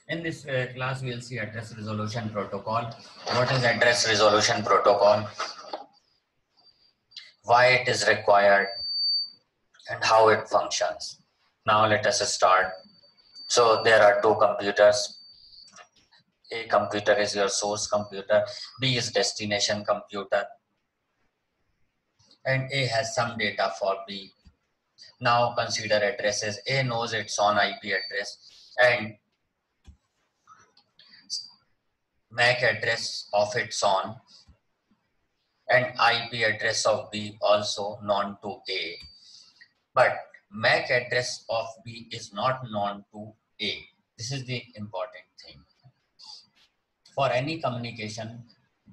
In this class, we'll see address resolution protocol. What is address resolution protocol? Why it is required and how it functions. Now let us start. So there are two computers. A computer is your source computer. B is destination computer. And A has some data for B. Now consider addresses. A knows its own IP address and MAC address of its own, and IP address of B also known to A. But MAC address of B is not known to A. This is the important thing. For any communication,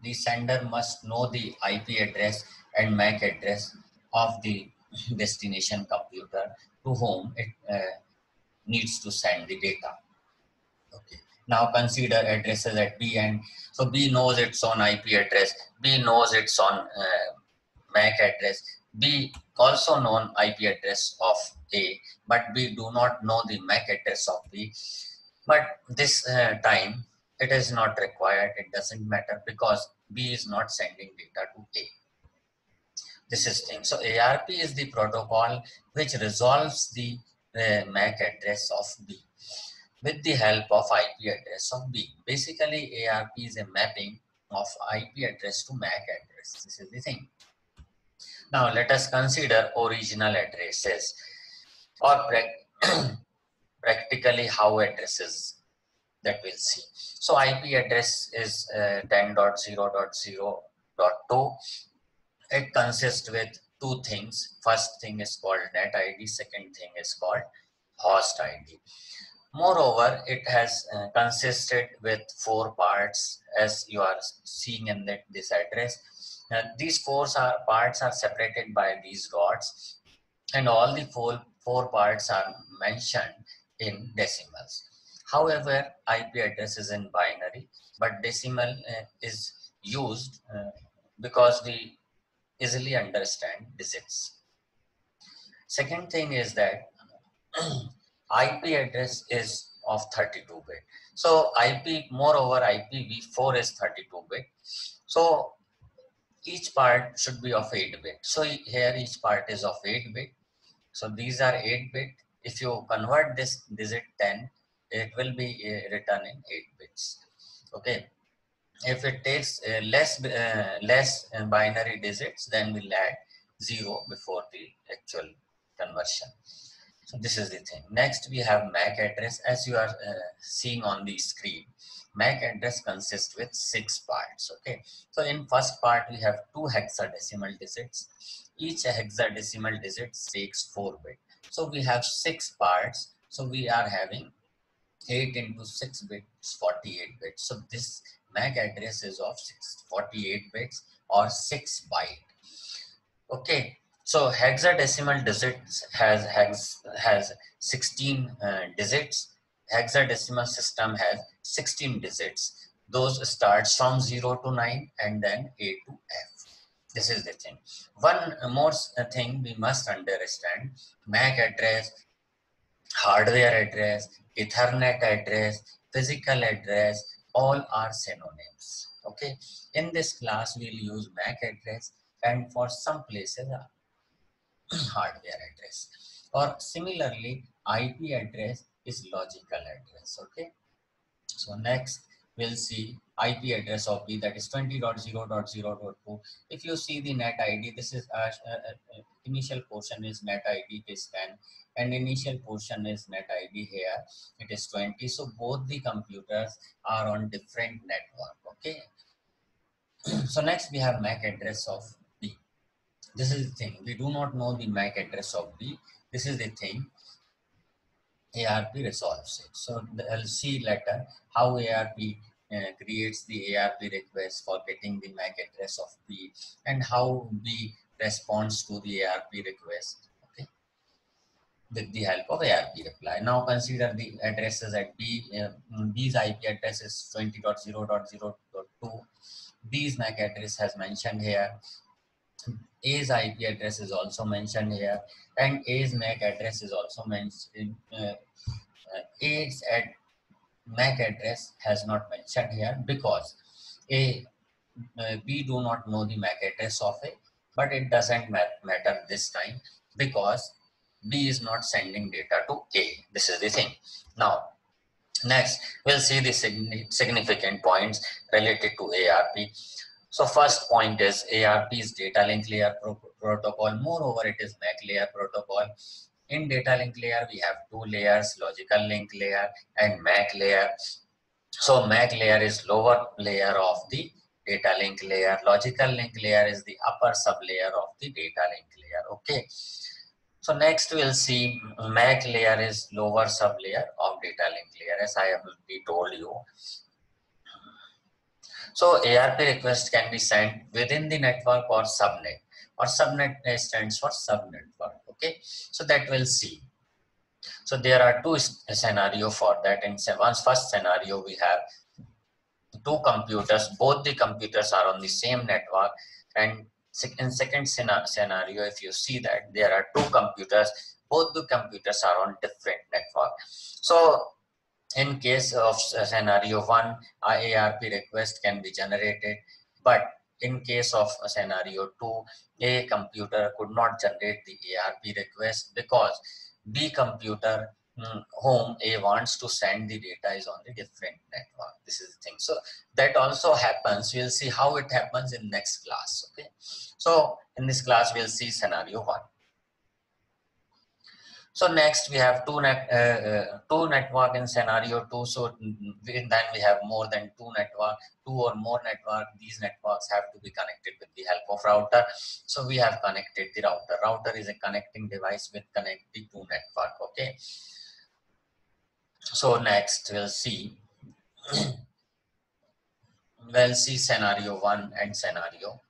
the sender must know the IP address and MAC address of the destination computer to whom it needs to send the data. Okay. Now consider addresses at B, and so B knows its own IP address, B knows its own MAC address, B also known IP address of A, but B do not know the MAC address of B. But this time it is not required, it doesn't matter because B is not sending data to A. This is thing. So ARP is the protocol which resolves the MAC address of B with the help of IP address of B. Basically, ARP is a mapping of IP address to MAC address. This is the thing. Now, let us consider original addresses or practically how addresses that we'll see. So, IP address is 10.0.0.2. It consists with two things. First thing is called net ID. Second thing is called host ID. Moreover, it has consisted with 4 parts as you are seeing in this address. These parts are separated by these dots, and all the four parts are mentioned in decimals. However, IP address is in binary, but decimal is used because we easily understand digits. Second thing is that IP address is of 32-bit. So moreover, IPv4 is 32-bit. So each part should be of 8-bit. So here each part is of 8-bit. So these are 8-bit. If you convert this digit 10, it will be written in 8 bits. Okay. If it takes less binary digits, then we'll add 0 before the actual conversion. So this is the thing. Next, we have MAC address. As you are seeing on the screen, MAC address consists with 6 parts. Okay. So in first part, we have 2 hexadecimal digits. Each hexadecimal digit takes 4 bits. So we have 6 parts. So we are having 8 into 6 bits, 48 bits. So this MAC address is of 48 bits or 6 byte. Okay. So hexadecimal digits has 16 digits. Hexadecimal system has 16 digits. Those starts from 0 to 9 and then A to F. This is the thing. One more thing we must understand: MAC address, hardware address, Ethernet address, physical address, all are synonyms. Okay. In this class, we'll use MAC address, and for some places hardware address, or similarly IP address is logical address. Okay. So next we'll see IP address of B, that is 20.0.0.2. If you see the net ID, this is initial portion is net ID, it is 10, and initial portion is net ID here, it is 20. So both the computers are on different network. Okay. So next we have MAC address of B. This is the thing. We do not know the MAC address of B. This is the thing. ARP resolves it. So I'll see later how ARP creates the ARP request for getting the MAC address of B, and how B responds to the ARP request. Okay, with the help of ARP reply. Now consider the addresses at B. B's IP address is 20.0.0.2. B's MAC address has mentioned here. A's IP address is also mentioned here, and A's MAC address is also mentioned. A's at MAC address has not mentioned here because we do not know the MAC address of A, but it doesn't matter this time because B is not sending data to A. This is the thing. Now, next, we'll see the significant points related to ARP. So first point is ARP is data link layer protocol. Moreover, it is MAC layer protocol. In data link layer, we have two layers, logical link layer and MAC layer. So MAC layer is lower layer of the data link layer. Logical link layer is the upper sublayer of the data link layer. Okay. So next we'll see MAC layer is lower sublayer of data link layer, as I have already told you. So ARP request can be sent within the network or subnet. Or subnet stands for subnetwork. Okay. So that we'll see. So there are two scenarios for that. In first scenario, we have two computers, both the computers are on the same network, and in second scenario, if you see that there are two computers, both the computers are on different network. So in case of scenario 1, ARP request can be generated, but in case of scenario 2, a computer could not generate the ARP request because B computer whom A wants to send the data is on the different network. This is the thing. So that also happens. We'll see how it happens in next class. Okay. So in this class, we'll see scenario 1. So next we have two network in scenario 2. So then we have more than two or more network. These networks have to be connected with the help of router. So we have connected the router. Router is a connecting device with connecting to network. Okay. So next we'll see scenario 1 and scenario,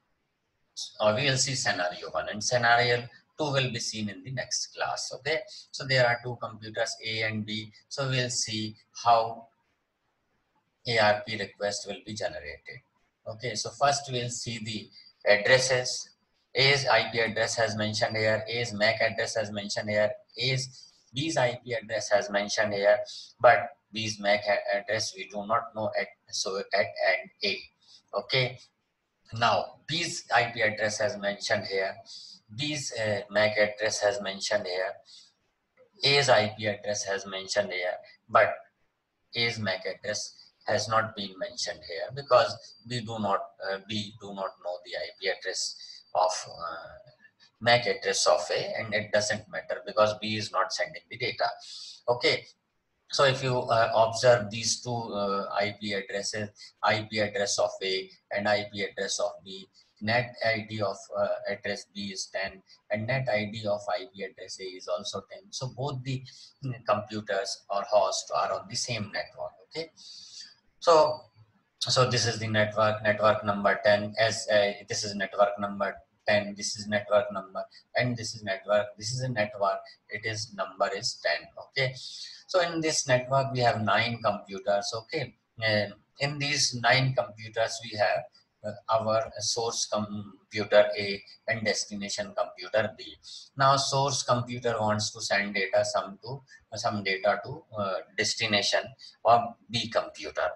or we will see scenario 1 and scenario 2 will be seen in the next class. Okay, so there are two computers A and B. So we'll see how ARP request will be generated. Okay, so first we'll see the addresses. A's IP address has mentioned here, A's MAC address has mentioned here, B's IP address has mentioned here, but B's MAC address we do not know at and A. Okay, now B's IP address has mentioned here, B's MAC address has mentioned here, A's IP address has mentioned here, but A's MAC address has not been mentioned here because we do not know the IP address of MAC address of A, and it doesn't matter because B is not sending the data. Okay, so if you observe these two IP addresses, IP address of A and IP address of B, net ID of address B is 10 and net ID of IP address A is also 10. So both the computers or hosts are on the same network. Okay, so this is the network number 10, as this is network number 10, this is network number, and this is a network, it is number is 10. Okay, so in this network we have 9 computers. Okay, and in these 9 computers we have our source computer A and destination computer B. Now source computer wants to send data some data to destination or B computer.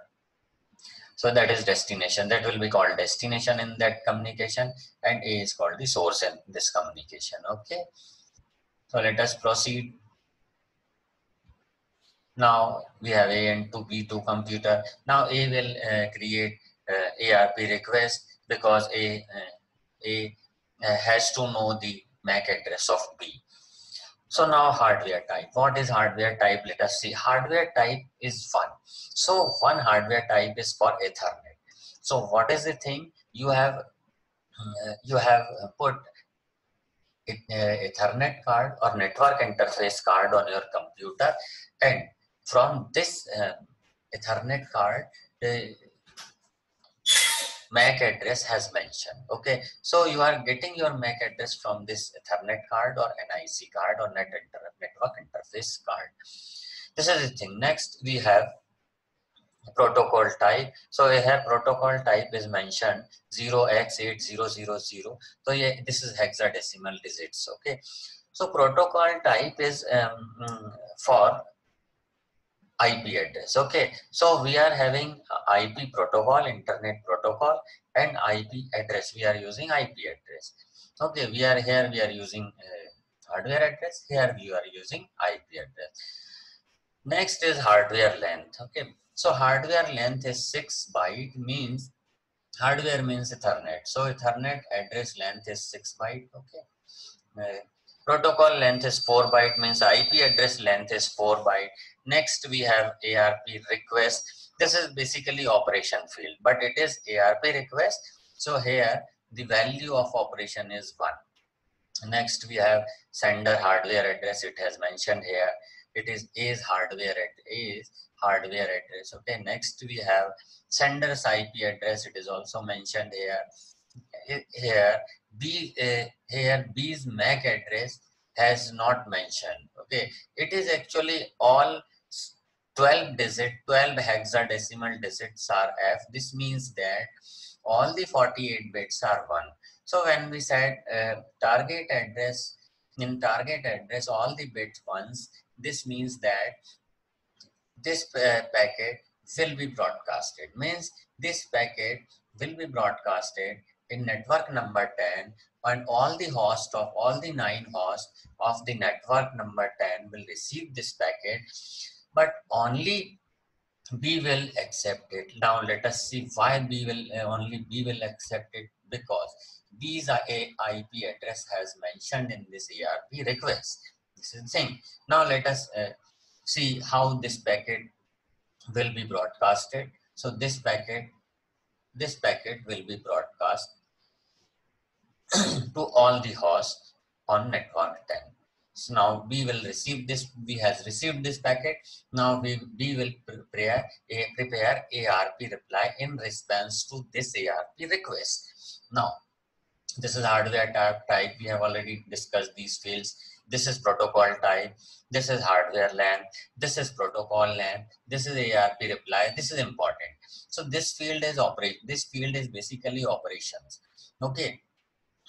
So that is destination, that will be called destination in that communication, and A is called the source in this communication. Okay, so let us proceed. Now we have A and B2 computer. Now A will create ARP request because A has to know the MAC address of B. So now hardware type. What is hardware type? Let us see. Hardware type is one. So one hardware type is for Ethernet. So what is the thing? You have put Ethernet card or network interface card on your computer, and from this Ethernet card, the MAC address has mentioned. Okay, so you are getting your MAC address from this Ethernet card or NIC card or network interface card. This is the thing. Next, we have protocol type. So here protocol type is mentioned 0x8000. So yeah, this is hexadecimal digits. Okay, so protocol type is for IP address. Okay, so we are having IP protocol, internet protocol, and IP address. We are using IP address. Okay, we are here. We are using hardware address. Here we are using IP address. Next is hardware length. Okay, so hardware length is 6 byte. Means hardware means Ethernet. So Ethernet address length is 6 byte. Okay. Protocol length is 4 byte, means IP address length is 4 byte. Next we have ARP request. This is basically operation field, but it is ARP request. So here the value of operation is 1. Next we have sender hardware address. It has mentioned here. It is hardware address. Okay. Next we have sender's IP address. It is also mentioned here. Here B's MAC address has not mentioned. Okay, it is actually all 12 hexadecimal digits are F. This means that all the 48 bits are 1. So when we said target address, in target address all the bits ones, this means that this packet will be broadcasted. Means this packet will be broadcasted in network number 10, and all the hosts of all the 9 hosts of the network number 10 will receive this packet, but only B will accept it. Now let us see why B will only B will accept it, because B's IP address has mentioned in this ARP request. This is the thing. Now let us see how this packet will be broadcasted. So this packet will be broadcast to all the hosts on network 10. So now we will receive this, we has received this packet. Now we will prepare ARP reply in response to this ARP request. Now this is hardware type. We have already discussed these fields. This is protocol type. This is hardware length. This is protocol length. This is ARP reply. This is important. So this field is This field is basically operations. Okay.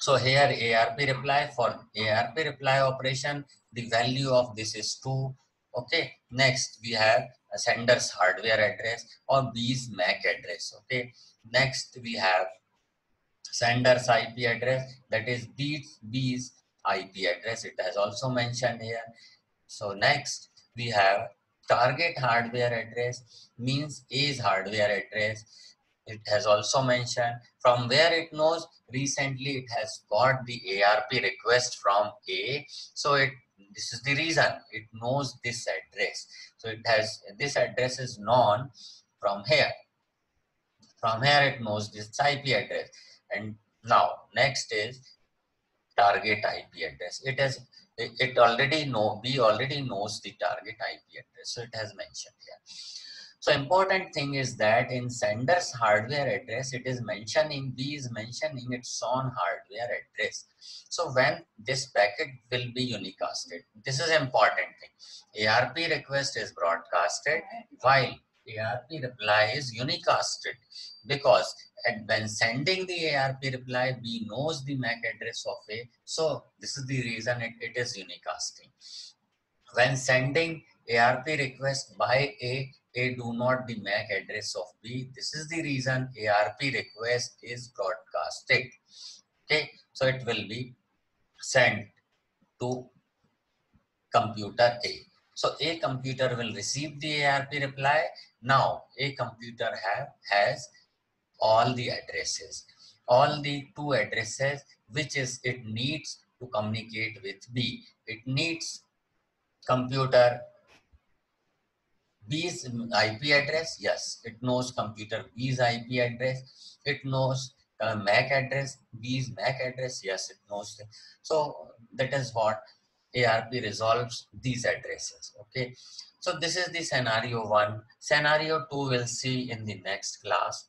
So here ARP reply, for ARP reply operation, the value of this is 2. Okay. Next we have a sender's hardware address or B's MAC address. Okay. Next we have sender's IP address, that is B's IP address. It has also mentioned here. So next we have target hardware address, means A's hardware address. It has also mentioned from where it knows. Recently it has got the ARP request from A. So this is the reason it knows this address. So it has, this address is known from here. From here it knows this IP address. And now next is target IP address. It already know, B already knows the target IP address. So it has mentioned here. So important thing is that in sender's hardware address, it is mentioning, B is mentioning its own hardware address. So when this packet will be unicasted, this is important thing. ARP request is broadcasted while ARP reply is unicasted, because when sending the ARP reply, B knows the MAC address of A. So this is the reason it is unicasting. When sending ARP request by A do not the MAC address of B. This is the reason ARP request is broadcasted. Okay, so it will be sent to computer A. So A computer will receive the ARP reply. Now A computer has all the addresses, all the 2 addresses which is it needs to communicate with B. It needs computer B's IP address. Yes, it knows computer B's IP address. It knows MAC address, B's MAC address. Yes, it knows. So that is what ARP resolves these addresses. Okay. So this is the scenario 1. Scenario 2 we'll see in the next class.